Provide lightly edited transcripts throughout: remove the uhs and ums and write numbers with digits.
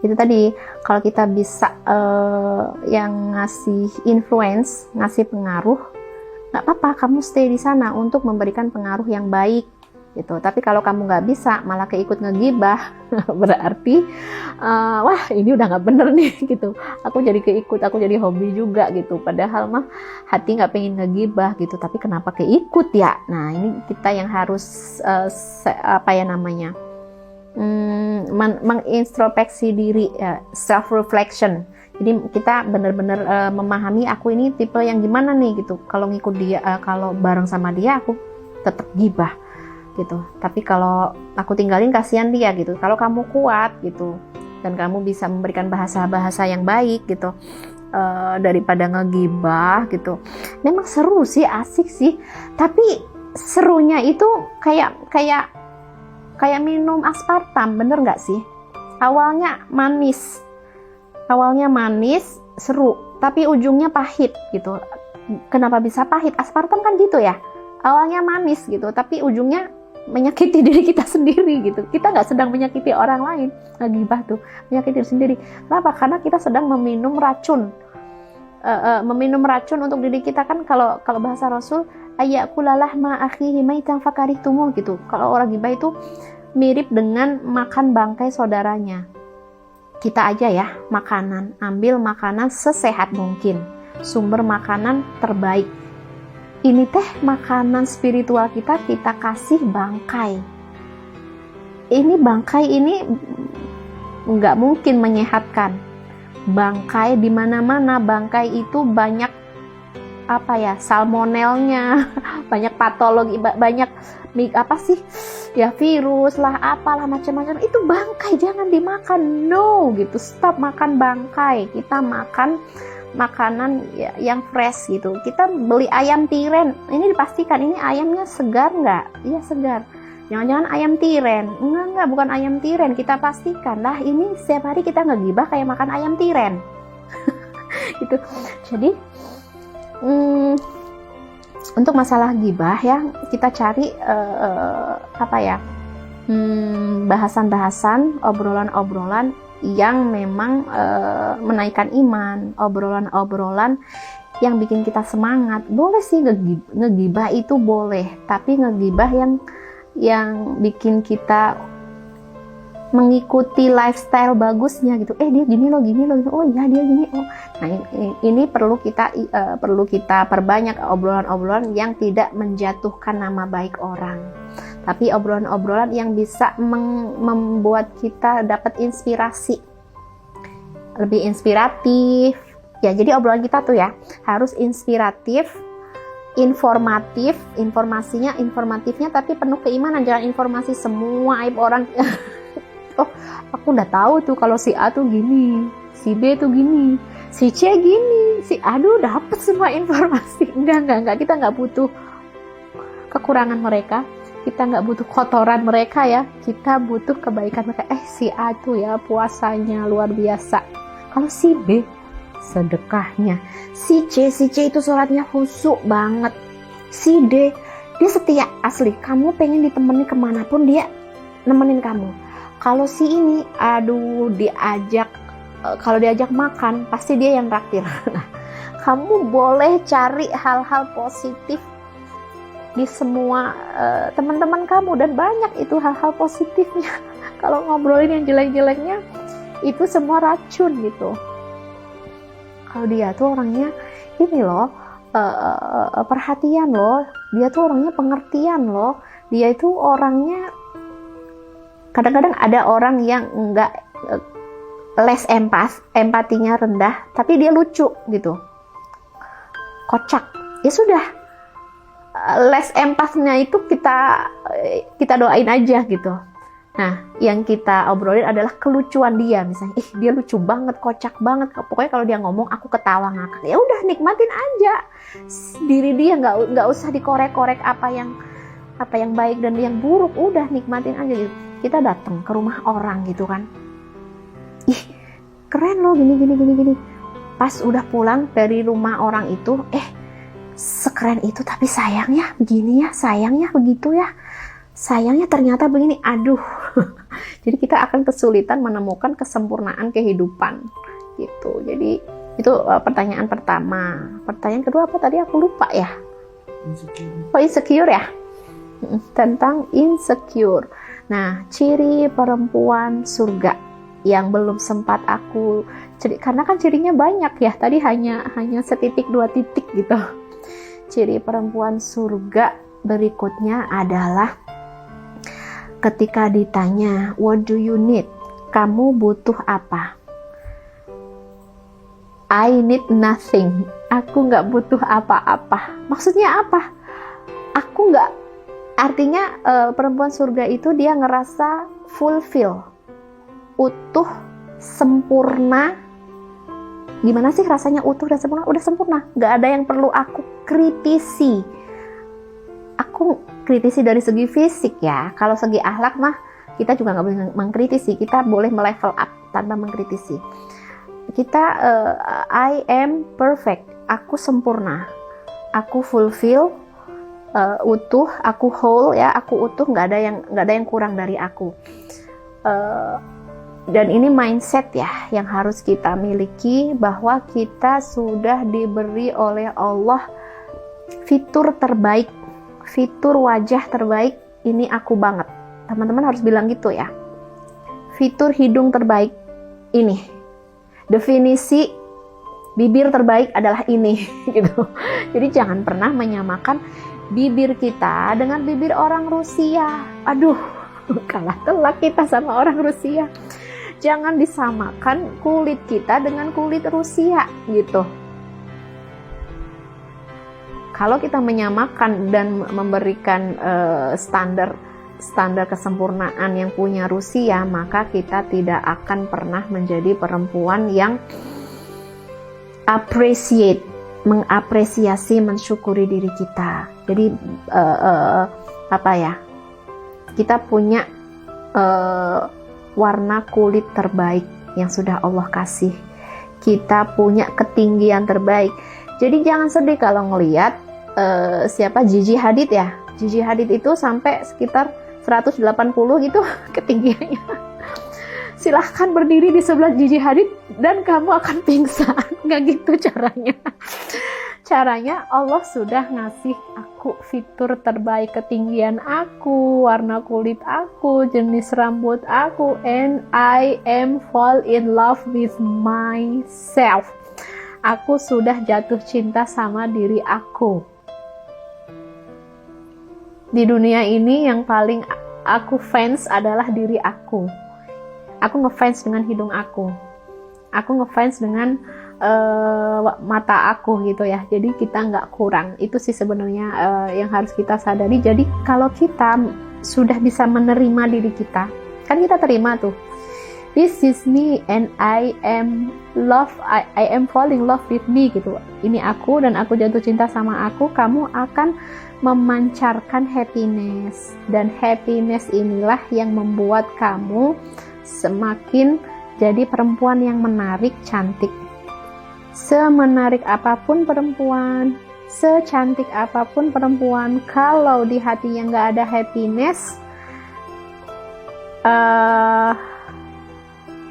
Itu tadi, kalau kita bisa yang ngasih influence, ngasih pengaruh, nggak apa-apa, kamu stay di sana untuk memberikan pengaruh yang baik gitu. Tapi kalau kamu nggak bisa, malah keikut ngegibah, berarti wah ini udah nggak bener nih gitu. Aku jadi keikut, aku jadi hobi juga gitu. Padahal mah hati nggak pengen ngegibah gitu, tapi kenapa keikut ya? Nah ini kita yang harus apa ya namanya, mengintrospeksi diri, self reflection. Jadi kita benar-benar memahami aku ini tipe yang gimana nih gitu. Kalau ngikut dia, kalau bareng sama dia aku tetap gibah gitu. Tapi kalau aku tinggalin kasihan dia gitu. Kalau kamu kuat gitu dan kamu bisa memberikan bahasa-bahasa yang baik gitu, daripada ngegibah gitu. Memang seru sih, asik sih. Tapi serunya itu kayak minum aspartam, bener nggak sih? Awalnya manis, seru, tapi ujungnya pahit gitu. Kenapa bisa pahit? Aspartam kan gitu ya. Awalnya manis gitu, tapi ujungnya menyakiti diri kita sendiri gitu. Kita nggak sedang menyakiti orang lain, ngegibah tuh menyakiti diri sendiri. Kenapa? Karena kita sedang meminum racun. Meminum racun untuk diri kita kan. Kalau bahasa Rasul, ayakulalah ma akhihi maitan fakarihtumu gitu. Kalau orang gibah itu mirip dengan makan bangkai saudaranya. Kita aja ya, makanan, ambil makanan sesehat mungkin, sumber makanan terbaik. Ini teh makanan spiritual kita kasih bangkai. Ini bangkai ini nggak mungkin menyehatkan. Bangkai di mana-mana, bangkai itu banyak apa ya, salmonelnya, banyak patologi, banyak apa sih ya, virus lah, apalah macam-macam. Itu bangkai, jangan dimakan, no gitu. Stop makan bangkai, kita makan makanan yang fresh gitu. Kita beli ayam tiren, ini dipastikan ini ayamnya segar nggak? Iya segar. Jangan-jangan ayam tiren? Enggak, bukan ayam tiren. Kita pastikan lah, ini setiap hari kita ngegibah kayak makan ayam tiren. Gitu. Jadi untuk masalah gibah ya, kita cari apa ya, bahasan-bahasan, obrolan-obrolan yang memang menaikkan iman, obrolan-obrolan yang bikin kita semangat. Boleh sih ngegibah itu boleh, tapi ngegibah yang bikin kita mengikuti lifestyle bagusnya gitu. Dia gini loh, oh iya dia gini. Oh, nah ini perlu kita perbanyak obrolan-obrolan yang tidak menjatuhkan nama baik orang. Tapi obrolan-obrolan yang bisa membuat kita dapat inspirasi, lebih inspiratif. Ya, jadi obrolan kita tuh ya harus inspiratif, informatif, informatifnya tapi penuh keimanan. Jangan informasi semua aib orang. Oh, aku udah tahu tuh kalau si A tuh gini, si B tuh gini, si C gini, dapet semua informasi. Enggak, kita nggak butuh kekurangan mereka. Kita nggak butuh kotoran mereka ya, kita butuh kebaikan mereka. Si A tuh ya puasanya luar biasa, kalau si B sedekahnya, si C itu sholatnya khusyuk banget, si D dia setia asli, kamu pengen ditemani kemanapun dia nemenin kamu. Kalau si ini kalau diajak makan pasti dia yang traktir. Nah, kamu boleh cari hal-hal positif di semua teman-teman kamu, dan banyak itu hal-hal positifnya. Kalau ngobrolin yang jelek-jeleknya itu semua racun gitu. Kalau dia tuh orangnya ini loh, perhatian loh, dia tuh orangnya pengertian loh, dia itu orangnya. Kadang-kadang ada orang yang enggak less empatinya rendah, tapi dia lucu gitu, kocak. Ya sudah, less empatnya itu kita doain aja gitu. Nah, yang kita obrolin adalah kelucuan dia, misalnya, dia lucu banget, kocak banget. Pokoknya kalau dia ngomong aku ketawa ngakak. Ya udah, nikmatin aja diri dia, nggak usah dikorek-korek apa yang baik dan yang buruk. Udah nikmatin aja gitu. Kita datang ke rumah orang gitu kan, keren loh gini. Pas udah pulang dari rumah orang itu, sekeren itu, tapi sayangnya begini ya, sayangnya begitu ya, sayangnya ternyata begini. Aduh, Jadi kita akan kesulitan menemukan kesempurnaan kehidupan gitu. Jadi itu pertanyaan pertama. Pertanyaan kedua apa tadi, aku lupa ya. Insecure ya. Tentang insecure. Nah, ciri perempuan surga yang belum sempat aku karena kan cirinya banyak ya. Tadi hanya setitik dua titik gitu. Ciri perempuan surga berikutnya adalah ketika ditanya, what do you need? Kamu butuh apa? I need nothing. Aku nggak butuh apa-apa. Maksudnya apa? Aku nggak, artinya perempuan surga itu dia ngerasa fulfill, utuh, sempurna. Gimana sih rasanya utuh dan sempurna? Udah sempurna. Nggak ada yang perlu aku kritisi. Aku kritisi dari segi fisik ya. Kalau segi akhlak mah kita juga nggak boleh mengkritisi. Kita boleh melevel up tanpa mengkritisi. Kita I am perfect, aku sempurna, aku fulfill, utuh, aku whole ya, aku utuh, nggak ada yang kurang dari aku. Dan ini mindset ya yang harus kita miliki, bahwa kita sudah diberi oleh Allah fitur terbaik, fitur wajah terbaik, ini aku banget. Teman-teman harus bilang gitu ya. Fitur hidung terbaik ini. Definisi bibir terbaik adalah ini gitu. Jadi jangan pernah menyamakan bibir kita dengan bibir orang Rusia. Aduh, kalah telak kita sama orang Rusia. Jangan disamakan kulit kita dengan kulit Rusia gitu. Kalau kita menyamakan dan memberikan standar kesempurnaan yang punya Rusia, maka kita tidak akan pernah menjadi perempuan yang mengapresiasi, mensyukuri diri kita. Jadi kita punya warna kulit terbaik yang sudah Allah kasih. Kita punya ketinggian terbaik. Jadi jangan sedih kalau ngelihat Gigi Hadid ya. Gigi Hadid itu sampai sekitar 180 gitu ketinggiannya. Silahkan berdiri di sebelah Gigi Hadid dan kamu akan pingsan. Nggak gitu caranya. Caranya Allah sudah ngasih aku fitur terbaik, ketinggian aku, warna kulit aku, jenis rambut aku, and I am fall in love with myself. Aku sudah jatuh cinta sama diri aku. Di dunia ini yang paling aku fans adalah diri aku. Aku ngefans dengan hidung aku. Aku ngefans dengan mata aku gitu ya. Jadi kita nggak kurang. Itu sih sebenarnya yang harus kita sadari. Jadi kalau kita sudah bisa menerima diri kita, kan kita terima tuh. This is me and I am falling in love with me gitu. Ini aku dan aku jatuh cinta sama aku. Kamu akan memancarkan happiness, dan happiness inilah yang membuat kamu semakin jadi perempuan yang menarik, cantik. Semenarik apapun perempuan, secantik apapun perempuan, kalau di hatinya nggak ada happiness,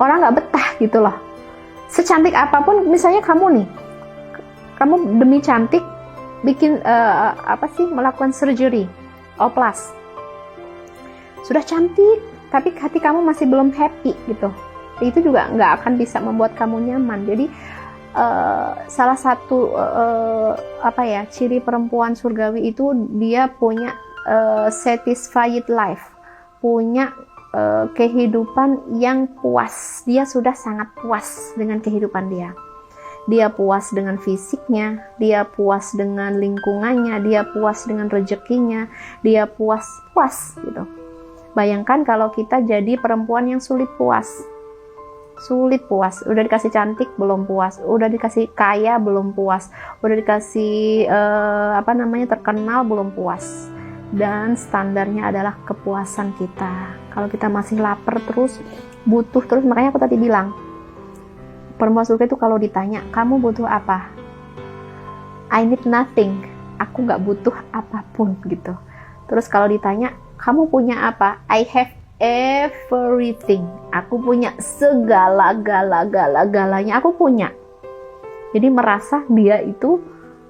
orang nggak betah gitu loh. Secantik apapun, misalnya kamu nih, kamu demi cantik bikin melakukan surgery, oplas, sudah cantik, tapi hati kamu masih belum happy gitu. Itu juga nggak akan bisa membuat kamu nyaman. Jadi salah satu ciri perempuan surgawi itu dia punya satisfied life, punya kehidupan yang puas. Dia sudah sangat puas dengan kehidupan dia. Dia puas dengan fisiknya, dia puas dengan lingkungannya, dia puas dengan rezekinya, dia puas gitu. Bayangkan kalau kita jadi perempuan yang sulit puas. Udah dikasih cantik belum puas, udah dikasih kaya belum puas, udah dikasih terkenal belum puas. Dan standarnya adalah kepuasan kita. Kalau kita masih lapar terus, butuh terus, makanya aku tadi bilang, perempuan surga itu kalau ditanya, kamu butuh apa? I need nothing. Aku nggak butuh apapun gitu. Terus kalau ditanya, kamu punya apa? I have everything. Aku punya segala-galanya aku punya. Jadi merasa dia itu,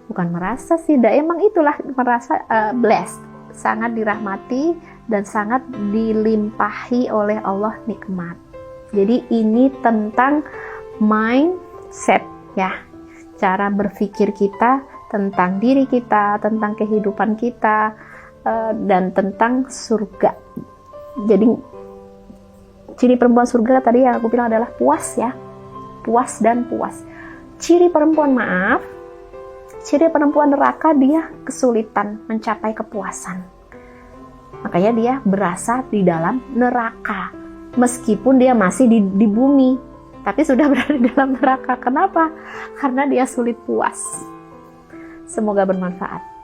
bukan merasa sih, emang itulah merasa blessed, sangat dirahmati dan sangat dilimpahi oleh Allah nikmat. Jadi ini tentang mindset ya, cara berpikir kita tentang diri kita, tentang kehidupan kita, dan tentang surga. Jadi ciri perempuan surga tadi yang aku bilang adalah puas ya, puas dan puas. Ciri perempuan neraka, dia kesulitan mencapai kepuasan. Makanya dia berasa di dalam neraka. Meskipun dia masih di bumi, tapi sudah berada di dalam neraka. Kenapa? Karena dia sulit puas. Semoga bermanfaat.